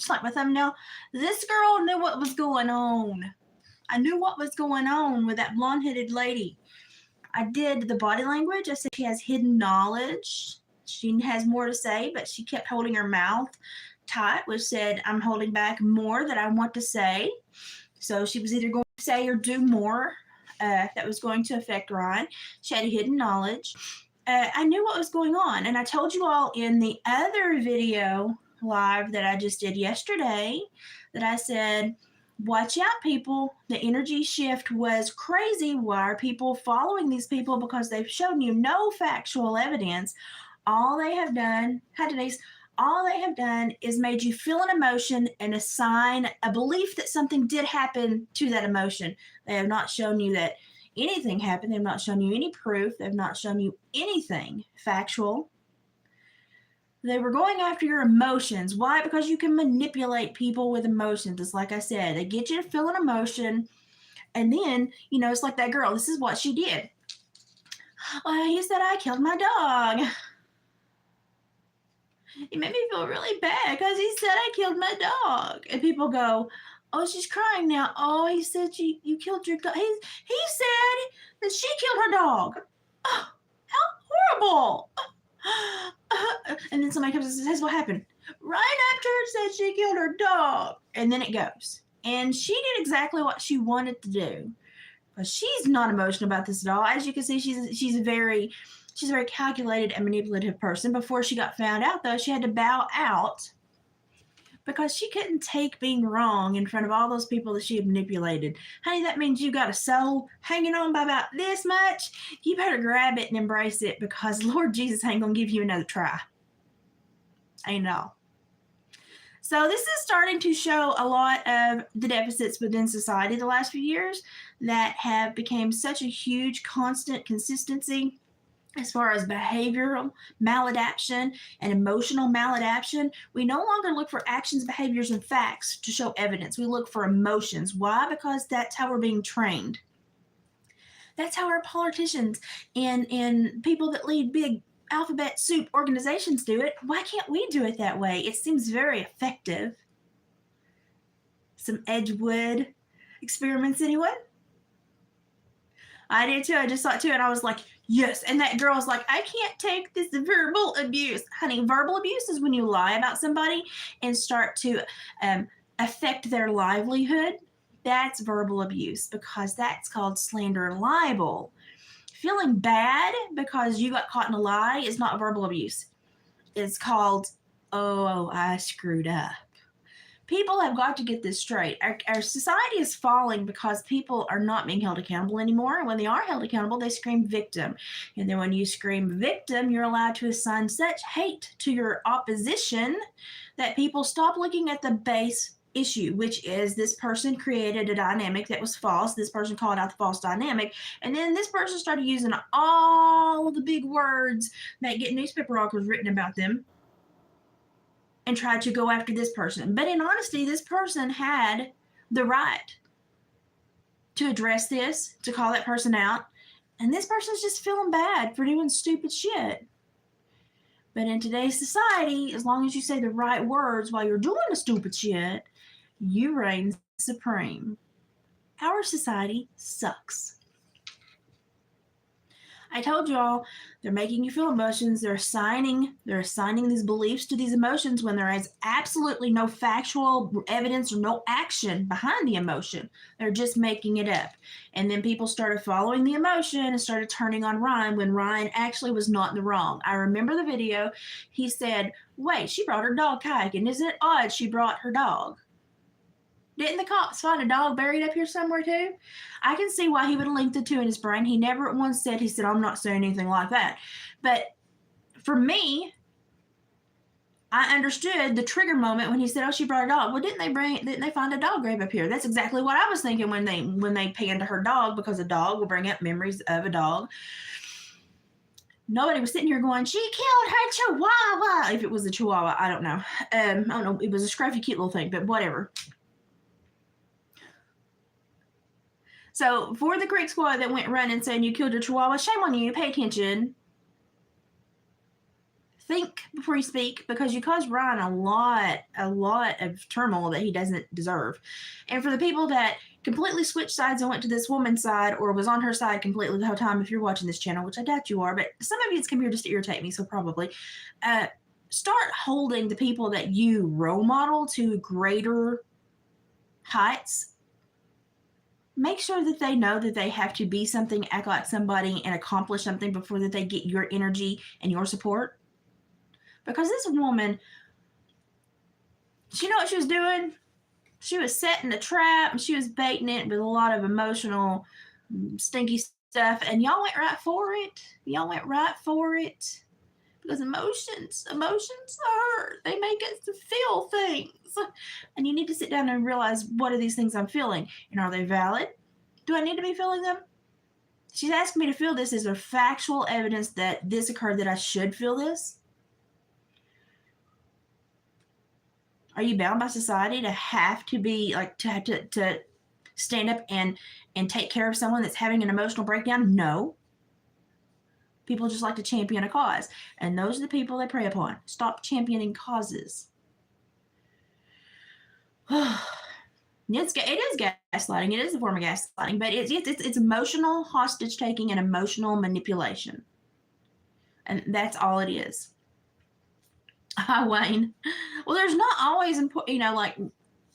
just like my thumbnail. This girl knew what was going on. I knew what was going on with that blonde-headed lady. I did the body language. I said she has hidden knowledge. She has more to say, but she kept holding her mouth tight, which said, I'm holding back more that I want to say. So she was either going to say or do more that was going to affect Ryan. She had a hidden knowledge. I knew what was going on. And I told you all in the other video live that I just did yesterday that I said, watch out, people. The energy shift was crazy. Why are people following these people? Because they've shown you no factual evidence. All they have done, hi Denise, all they have done is made you feel an emotion and assign a belief that something did happen to that emotion. They have not shown you that anything happened. They've not shown you any proof. They've not shown you anything factual. They were going after your emotions. Why? Because you can manipulate people with emotions. It's like I said, they get you to feel an emotion. And then, it's like that girl. This is what she did. He said I killed my dog. It made me feel really bad because he said I killed my dog. And people go, oh, she's crying now. Oh, he said you killed your dog. He said that she killed her dog. Oh, how horrible. And then somebody comes and says, what happened? Right after it said she killed her dog. And then it goes. And she did exactly what she wanted to do. But she's not emotional about this at all. As you can see, she's a very calculated and manipulative person. Before she got found out, though, she had to bow out because she couldn't take being wrong in front of all those people that she had manipulated. Honey, that means you got a soul hanging on by about this much. You better grab it and embrace it because Lord Jesus ain't going to give you another try. Ain't at all. So this is starting to show a lot of the deficits within society the last few years that have become such a huge constant consistency as far as behavioral maladaptation and emotional maladaptation. We no longer look for actions, behaviors, and facts to show evidence. We look for emotions. Why? Because that's how we're being trained. That's how our politicians and people that lead big alphabet soup organizations do it. Why can't we do it that way? It seems very effective. Some Edgewood experiments, anyone? I did too. I just saw it too, and I was like, yes. And that girl was like, I can't take this verbal abuse. Honey, verbal abuse is when you lie about somebody and start to affect their livelihood. That's verbal abuse because that's called slander and libel. Feeling bad because you got caught in a lie is not verbal abuse. It's called, oh, I screwed up. People have got to get this straight. Our society is falling because people are not being held accountable anymore. And when they are held accountable, they scream victim. And then when you scream victim, you're allowed to assign such hate to your opposition that people stop looking at the base issue, which is this person created a dynamic that was false. This person called out the false dynamic. And then this person started using all the big words that get newspaper articles written about them and tried to go after this person. But in honesty, this person had the right to address this, to call that person out. And this person's just feeling bad for doing stupid shit. But in today's society, as long as you say the right words while you're doing the stupid shit, you reign supreme. Our society sucks. I told y'all, they're making you feel emotions. They're assigning these beliefs to these emotions when there is absolutely no factual evidence or no action behind the emotion. They're just making it up. And then people started following the emotion and started turning on Ryan when Ryan actually was not in the wrong. I remember the video. He said, wait, she brought her dog kayaking. Isn't it odd she brought her dog? Didn't the cops find a dog buried up here somewhere too? I can see why he would have linked the two in his brain. He never once said, I'm not saying anything like that. But for me, I understood the trigger moment when he said, oh, she brought a dog. Well, didn't they find a dog grave up here? That's exactly what I was thinking when they panned to her dog, because a dog will bring up memories of a dog. Nobody was sitting here going, she killed her chihuahua. If it was a chihuahua, I don't know. I don't know. It was a scruffy, cute little thing, but whatever. So for the Creek Squad that went running saying you killed a chihuahua, shame on you. Pay attention. think before you speak, because you caused Ryan a lot of turmoil that he doesn't deserve. And for the people that completely switched sides and went to this woman's side or was on her side completely the whole time, if you're watching this channel, which I doubt you are, but some of you just come here just to irritate me, so probably, start holding the people that you role model to greater heights. Make sure that they know that they have to be something, act like somebody, and accomplish something before that they get your energy and your support. Because this woman, she know what she was doing? She was setting the trap and she was baiting it with a lot of emotional, stinky stuff. And y'all went right for it. Y'all went right for it. Because emotions hurt. They make us feel things. And you need to sit down and realize, what are these things I'm feeling? And are they valid? Do I need to be feeling them? She's asking me to feel this. Is there factual evidence that this occurred, that I should feel this? Are you bound by society to have to be like, to have to stand up and take care of someone that's having an emotional breakdown? No. People just like to champion a cause, and those are the people they prey upon. Stop championing causes. It is gaslighting. It is a form of gaslighting, but it's emotional hostage taking and emotional manipulation, and that's all it is. Hi, Wayne. Well, there's not always like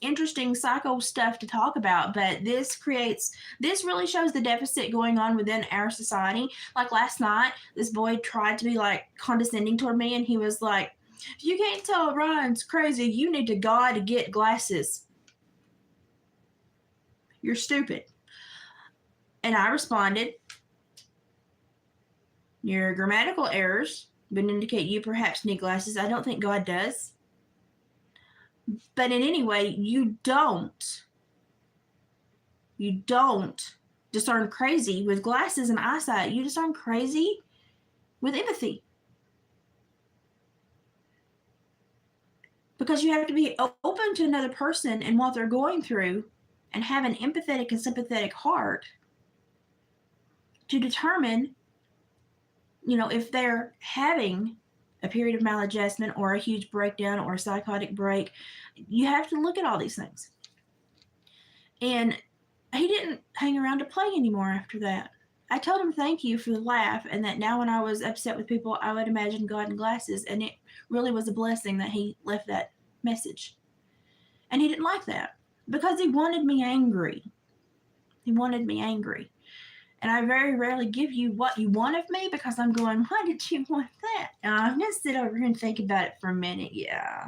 interesting psycho stuff to talk about, but this really shows the deficit going on within our society. Like last night, this boy tried to be like condescending toward me, and he was like, if you can't tell Ryan's crazy, you need to go to get glasses. You're stupid. And I responded, your grammatical errors would indicate you perhaps need glasses. I don't think God does. But in any way, you don't discern crazy with glasses and eyesight. You discern crazy with empathy. Because you have to be open to another person and what they're going through and have an empathetic and sympathetic heart to determine, if they're having a period of maladjustment or a huge breakdown or a psychotic break. You have to look at all these things. And he didn't hang around to play anymore after that. I told him thank you for the laugh, and that now when I was upset with people, I would imagine God in glasses, and it really was a blessing that he left that message. And he didn't like that because he wanted me angry. He wanted me angry. And I very rarely give you what you want of me because I'm going, why did you want that? And I'm going to sit over here and think about it for a minute. Yeah,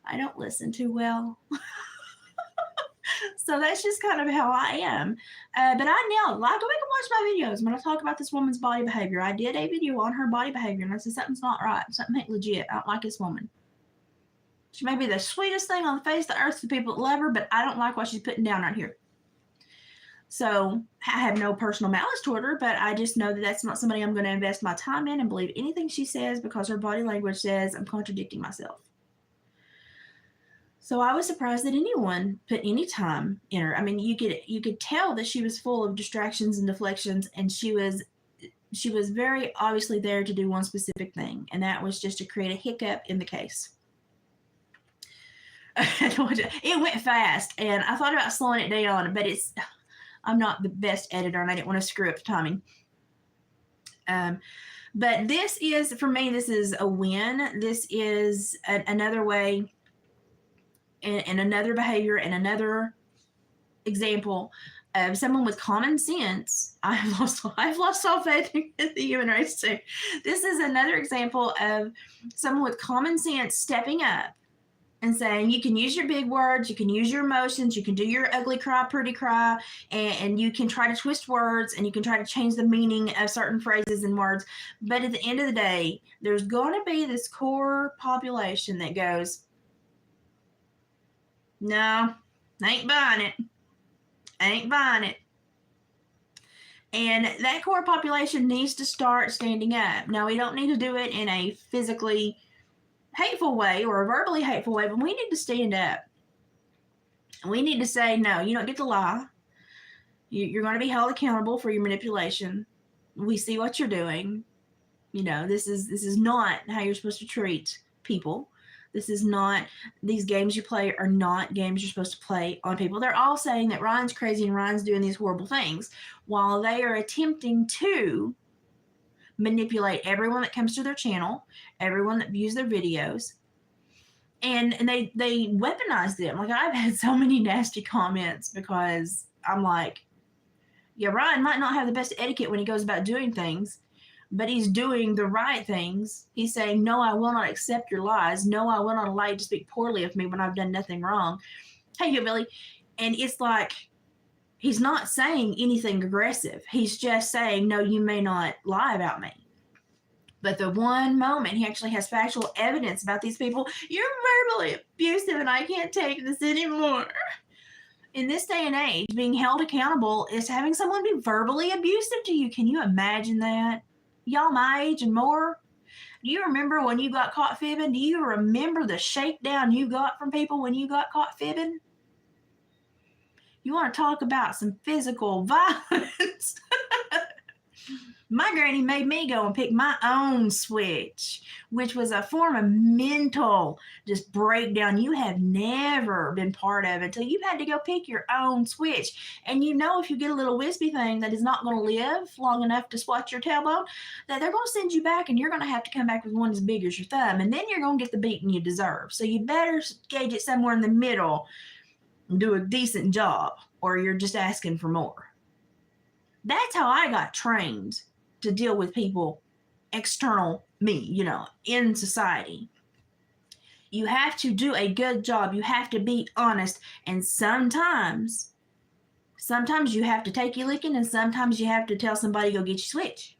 I don't listen too well. So that's just kind of how I am. But I know, go back and watch my videos when I talk about this woman's body behavior. I did a video on her body behavior, and I said something's not right. Something ain't legit. I don't like this woman. She may be the sweetest thing on the face of the earth to people that love her, but I don't like what she's putting down right here. So I have no personal malice toward her, but I just know that that's not somebody I'm going to invest my time in and believe anything she says because her body language says I'm contradicting myself. So I was surprised that anyone put any time in her. I mean, you could tell that she was full of distractions and deflections, and she was very obviously there to do one specific thing, and that was just to create a hiccup in the case. It went fast, and I thought about slowing it down, but I'm not the best editor, and I didn't want to screw up the timing. But this is, for me, this is a win. This is another way and another behavior and another example of someone with common sense. I've lost all faith in the human race too. This is another example of someone with common sense stepping up and saying, you can use your big words, you can use your emotions, you can do your ugly cry, pretty cry, and you can try to twist words, and you can try to change the meaning of certain phrases and words. But at the end of the day, there's going to be this core population that goes, no, I ain't buying it. I ain't buying it. And that core population needs to start standing up. Now, we don't need to do it in a physically hateful way or a verbally hateful way, but we need to stand up. We need to say, no, you don't get to lie. You're going to be held accountable for your manipulation. We see what you're doing. This is not how you're supposed to treat people. This is not, these games you play are not games you're supposed to play on people. They're all saying that Ryan's crazy and Ryan's doing these horrible things while they are attempting to manipulate everyone that comes to their channel, everyone that views their videos, and they weaponize them. Like, I've had so many nasty comments because I'm like, yeah, Ryan might not have the best etiquette when he goes about doing things, but he's doing the right things. He's saying, no, I will not accept your lies. No, I will not allow you to speak poorly of me when I've done nothing wrong. Hey, you Billy. And it's like, he's not saying anything aggressive. He's just saying, no, you may not lie about me. But the one moment he actually has factual evidence about these people, you're verbally abusive and I can't take this anymore. In this day and age, being held accountable is having someone be verbally abusive to you. Can you imagine that? Y'all my age and more, do you remember when you got caught fibbing? Do you remember the shakedown you got from people when you got caught fibbing? You want to talk about some physical violence? My granny made me go and pick my own switch, which was a form of mental just breakdown you have never been part of until you've had to go pick your own switch. And if you get a little wispy thing that is not going to live long enough to swat your tailbone, that they're going to send you back and you're going to have to come back with one as big as your thumb. And then you're going to get the beating you deserve. So you better gauge it somewhere in the middle and do a decent job, or you're just asking for more. That's how I got trained to deal with people external me, in society. You have to do a good job. You have to be honest. And sometimes you have to take your licking, and sometimes you have to tell somebody, go get your switch.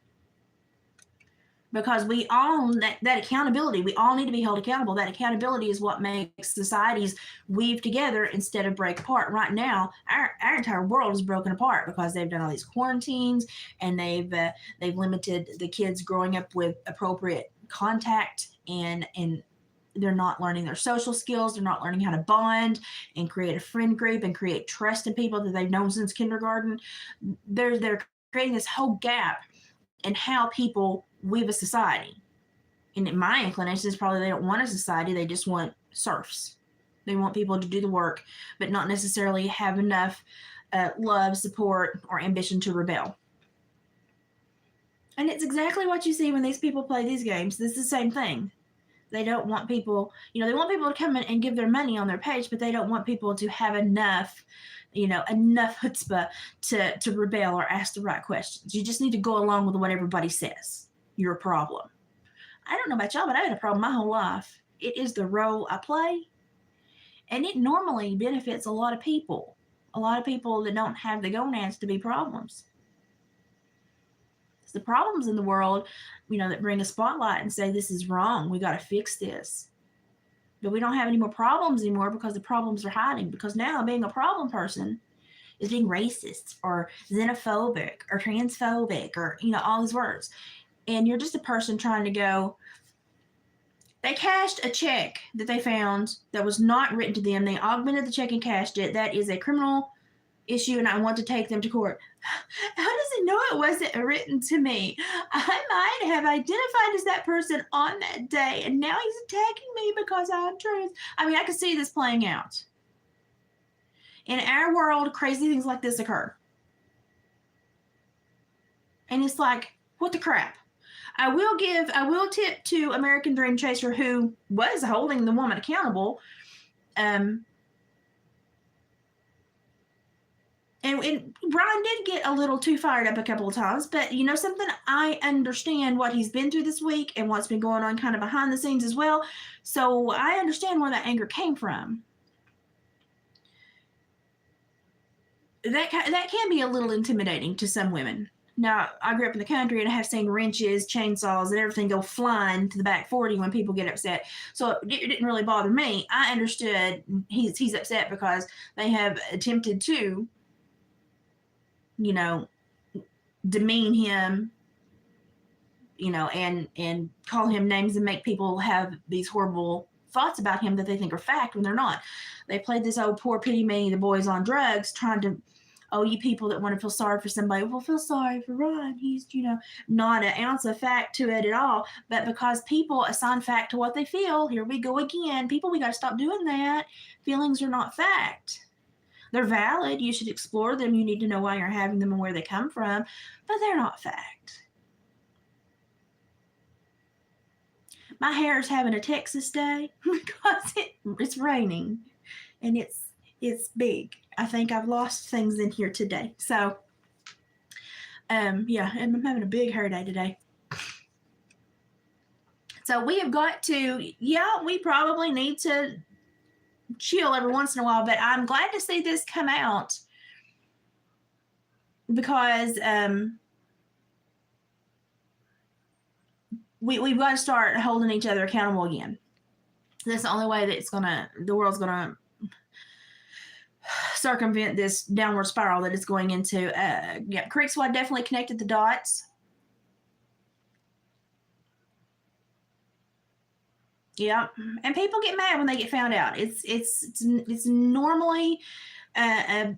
Because we all, that accountability, we all need to be held accountable. That accountability is what makes societies weave together instead of break apart. Right now, our entire world is broken apart because they've done all these quarantines, and they've limited the kids growing up with appropriate contact, and they're not learning their social skills. They're not learning how to bond and create a friend group and create trust in people that they've known since kindergarten. They're creating this whole gap in how people weave a society. And in my inclination is probably they don't want a society. They just want serfs. They want people to do the work, but not necessarily have enough love, support, or ambition to rebel. And it's exactly what you see when these people play these games. This is the same thing. They don't want people, they want people to come in and give their money on their page, but they don't want people to have enough chutzpah to rebel or ask the right questions. You just need to go along with what everybody says. You're a problem. I don't know about y'all, but I've had a problem my whole life. It is the role I play, and it normally benefits a lot of people. A lot of people that don't have the gonads to be problems. It's the problems in the world, that bring a spotlight and say, this is wrong. We got to fix this. But we don't have any more problems anymore because the problems are hiding. Because now being a problem person is being racist or xenophobic or transphobic or, all these words. And you're just a person trying to go, they cashed a check that they found that was not written to them. They augmented the check and cashed it. That is a criminal issue, and I want to take them to court. How does it know it wasn't written to me? I might have identified as that person on that day, and now he's attacking me because I'm trans. I could see this playing out. In our world, crazy things like this occur. And it's like, what the crap? I will tip to American Dream Chaser, who was holding the woman accountable. And Brian did get a little too fired up a couple of times, but something, I understand what he's been through this week and what's been going on kind of behind the scenes as well. So I understand where that anger came from. That can be a little intimidating to some women. Now, I grew up in the country, and I have seen wrenches, chainsaws, and everything go flying to the back 40 when people get upset. So it didn't really bother me. I understood he's upset because they have attempted to, demean him, and call him names and make people have these horrible thoughts about him that they think are fact when they're not. They played this, oh, poor pity me, the boy's on drugs, trying to Oh, you people that want to feel sorry for somebody, well, feel sorry for Ron. He's, not an ounce of fact to it at all. But because people assign fact to what they feel, here we go again. People, we got to stop doing that. Feelings are not fact. They're valid. You should explore them. You need to know why you're having them and where they come from, but they're not fact. My hair is having a Texas day because it's raining and it's big. I think I've lost things in here today. So, yeah, and I'm having a big hair day today. So we have got to, we probably need to chill every once in a while, but I'm glad to see this come out because we've got to start holding each other accountable again. That's the only way that the world's gonna circumvent this downward spiral that it's going into. Creek Squad definitely connected the dots. Yeah, and people get mad when they get found out. It's normally a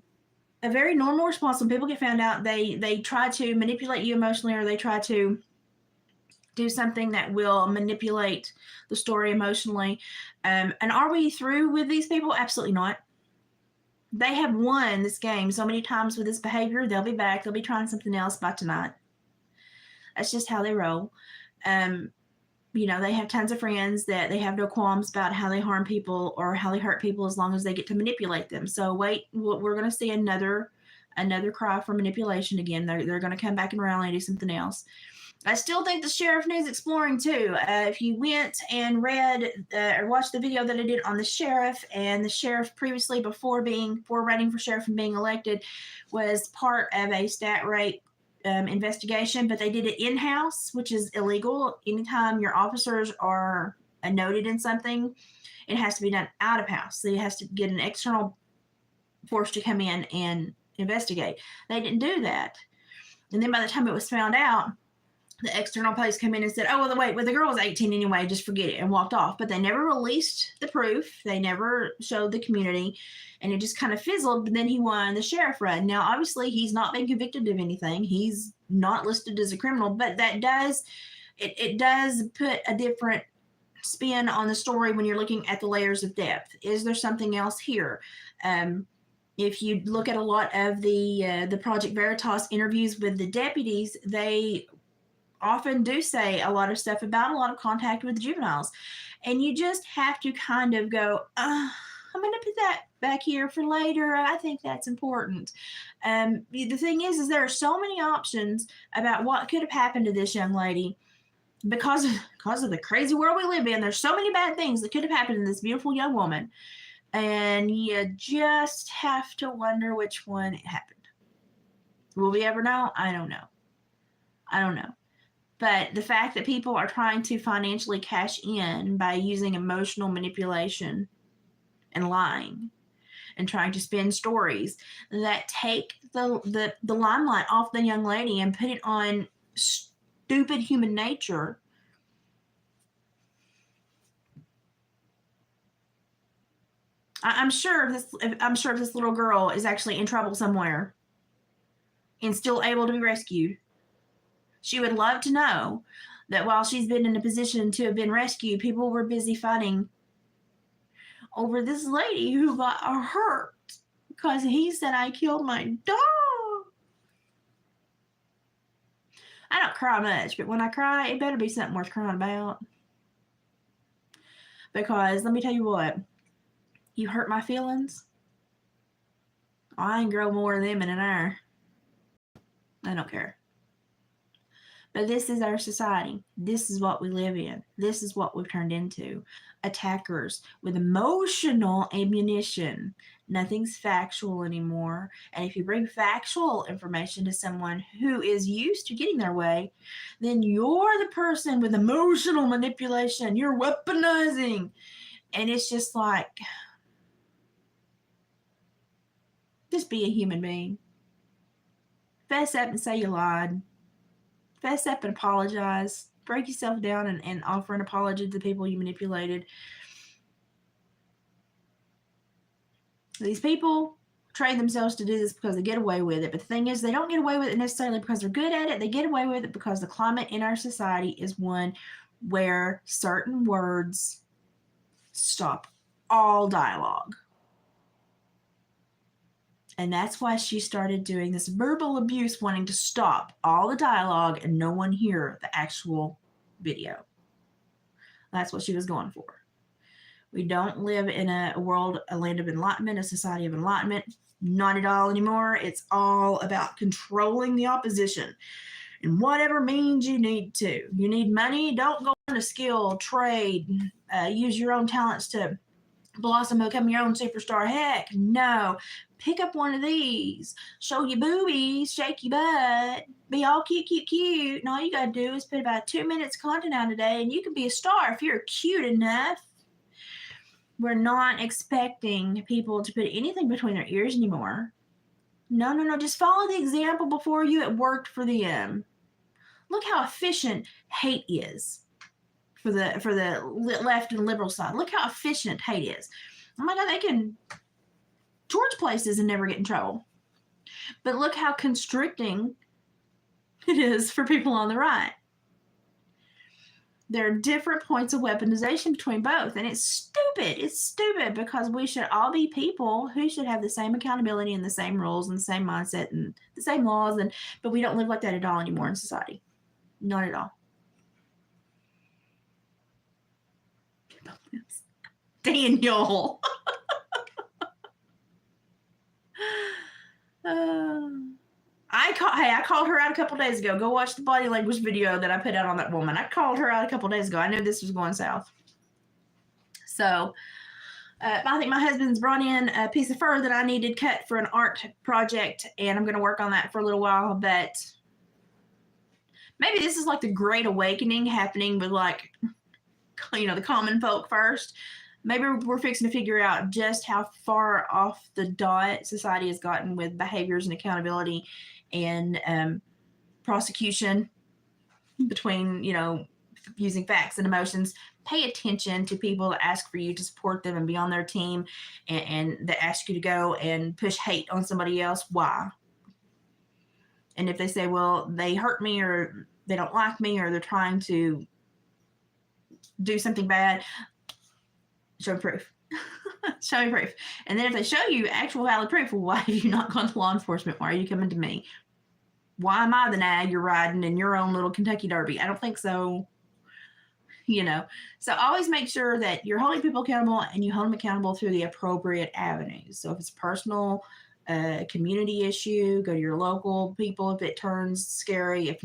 very normal response when people get found out. They try to manipulate you emotionally, or they try to do something that will manipulate the story emotionally. And are we through with these people? Absolutely not. They have won this game so many times with this behavior. They'll be back. They'll be trying something else by tonight. That's just how they roll. They have tons of friends that they have no qualms about how they harm people or how they hurt people as long as they get to manipulate them. So wait, we're going to see another cry for manipulation again. They're going to come back and rally and do something else. I still think the sheriff needs exploring too. If you went and read or watched the video that I did on the sheriff, and the sheriff previously, before running for sheriff and being elected, was part of a stat rape investigation, but they did it in-house, which is illegal. Anytime your officers are noted in something, it has to be done out of house. So it has to get an external force to come in and investigate. They didn't do that. And then by the time it was found out, the external police come in and said, oh, well, wait, the girl was 18 anyway, just forget it, and walked off. But they never released the proof. They never showed the community, and it just kind of fizzled. But then he won the sheriff run. Now, obviously, he's not been convicted of anything. He's not listed as a criminal, but that does put a different spin on the story when you're looking at the layers of depth. Is there something else here? If you look at a lot of the Project Veritas interviews with the deputies, they often do say a lot of stuff about a lot of contact with juveniles. And you just have to kind of go, I'm going to put that back here for later. I think that's important. The thing is there are so many options about what could have happened to this young lady because of the crazy world we live in. There's so many bad things that could have happened to this beautiful young woman. And you just have to wonder which one it happened. Will we ever know? I don't know. But the fact that people are trying to financially cash in by using emotional manipulation and lying and trying to spin stories that take the limelight off the young lady and put it on stupid human nature. I'm sure if this little girl is actually in trouble somewhere and still able to be rescued, she would love to know that while she's been in a position to have been rescued, people were busy fighting over this lady who got hurt because he said, I killed my dog. I don't cry much, but when I cry, it better be something worth crying about. Because let me tell you what, you hurt my feelings, I ain't grow more of them in an hour. I don't care. But this is our society. This is what we live in. This is what we've turned into. Attackers with emotional ammunition. Nothing's factual anymore. And if you bring factual information to someone who is used to getting their way, then you're the person with emotional manipulation. You're weaponizing. And it's just like, just be a human being. Fess up and say you lied. Fess up and apologize. Break yourself down and offer an apology to the people you manipulated. These people train themselves to do this because they get away with it. But the thing is, they don't get away with it necessarily because they're good at it. They get away with it because the climate in our society is one where certain words stop all dialogue. And that's why she started doing this verbal abuse, wanting to stop all the dialogue and no one hear the actual video. That's what she was going for. We don't live in a world, a land of enlightenment, a society of enlightenment. Not at all anymore. It's all about controlling the opposition in whatever means you need to. You need money? Don't go into skill, trade, use your own talents to blossom, become your own superstar. Heck, no. Pick up one of these. Show your boobies, shake your butt, be all cute, cute, cute. And all you got to do is put about 2 minutes content out a day, and you can be a star if you're cute enough. We're not expecting people to put anything between their ears anymore. No. Just follow the example before you. It worked for them. Look how efficient hate is for the left and liberal side. Look how efficient hate is. Oh my God, they can torch places and never get in trouble. But look how constricting it is for people on the right. There are different points of weaponization between both, and it's stupid. It's stupid because we should all be people who should have the same accountability and the same rules and the same mindset and the same laws, but we don't live like that at all anymore in society. Not at all. Daniel. I called her out a couple days ago. Go watch the body language video that I put out on that woman. I called her out a couple days ago. I knew this was going south. So I think my husband's brought in a piece of fur that I needed cut for an art project, and I'm going to work on that for a little while. But maybe this is like the Great Awakening happening with, like, the common folk first. Maybe we're fixing to figure out just how far off the dot society has gotten with behaviors and accountability and prosecution between, using facts and emotions. Pay attention to people that ask for you to support them and be on their team and that ask you to go and push hate on somebody else. Why? And if they say, well, they hurt me or they don't like me or they're trying to do something bad, show me proof. Show me proof. And then if they show you actual valid proof, well, why have you not gone to law enforcement? Why are you coming to me? Why am I the nag you're riding in your own little Kentucky Derby? I don't think so. So always make sure that you're holding people accountable and you hold them accountable through the appropriate avenues. So if it's personal, community issue, go to your local people if it turns scary,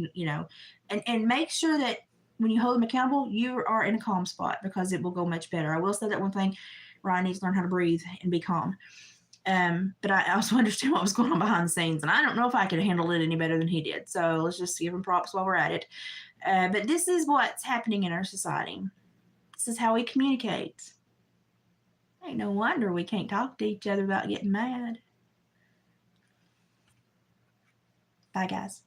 and make sure that when you hold them accountable, you are in a calm spot because it will go much better. I will say that one thing, Ryan needs to learn how to breathe and be calm. But I also understand what was going on behind the scenes, and I don't know if I could handle it any better than he did. So let's just give him props while we're at it. But this is what's happening in our society. This is how we communicate. Ain't no wonder we can't talk to each other without getting mad. Bye, guys.